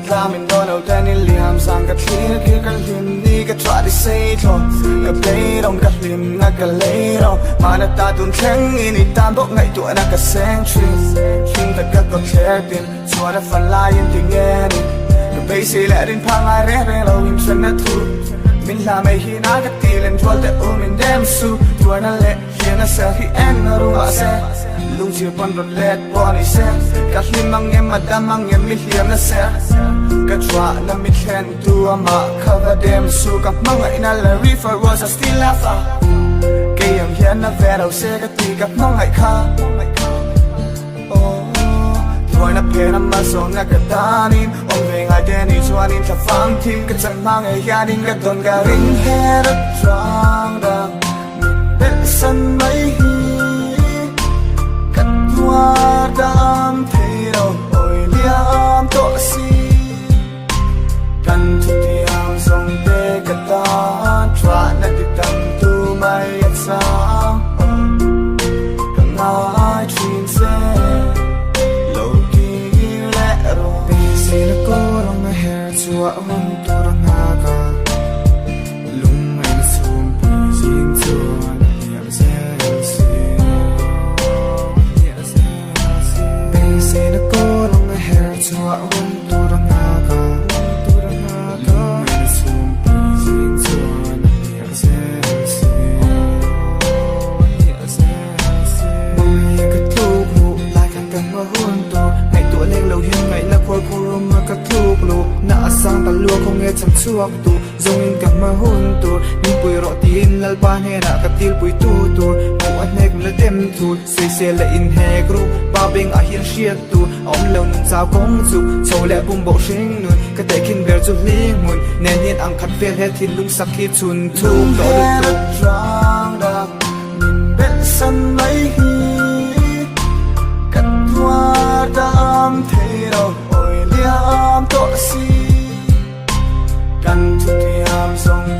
ta mình đôi đầu tên in liam sang cả kia kia cả liam đi cả try to say thôi cả play đông cả liam ngã cả lấy đâu mà đã ta tuôn khen in ta bốc ngày tuổi đã cả century khi ta cả có care tin xóa đã phần lai in tình nghe đi cả bây giờ lại đến phang ai rẽ rẽ lâu im sân đã thu mình làm mấy khi nãy cái tiền lên chua để ôm mình đem su tuổi nó lệ khi nó sẽ khi em nó rung ở xe lung chiều con đột lẹt bỏ đi xe các lim mang em mà đam mang em mình hiểm nó sẽ các chua nó mình khen tua mà cover đem su các mang ngày nó là reefer was I still laugh cái em hiền nó về đầu xe các tì các mang ngày khác tuổi nó phê nó mà sống nó cái ta nín ôm về ngày đen đi cho nín ta phăng tim cái chân mang ngày gia đình cái đồn cái ring hair rất trắng đậm mình biết sân mấy hi cắt hoa đam thế đâu ôi liam to si cần chút tiang sông tê cái ta try nó đi tâm tu mai sao cần ai chuyên xe Sino ko rong na hair chua hun to rong aga lung ai sum pi jing chua na hiam se Sino ko rong na hair chua hun to rong aga lung ai sum pi jing chua na hiam se Mong ka tu lu lai kan kan ma hun to ngày tuổi lên lâu hiên ngày là khôi khô mà các thuốc lù nã sang ta lúa không nghe chăm chuộc tu dùng in cả mà hôn tu nhưng bùi rõ tin lal ban hè nã các tiêu bùi tu tu ngủ anh hẹn là đêm tu xây xe là in hè group ba bên à hiên shiết tu ông lâu nung sao công dục sầu lẹ bung bộ sinh nuôi cái tay kinh bèo chụp liên mùn nên hiện ăn khát về hết thì lung sắc khi chun tu đó được tu trăng đậm nhìn bên sân mấy hi cắt hoa đam thế đâu ôi liam to si cần chút thì ham sông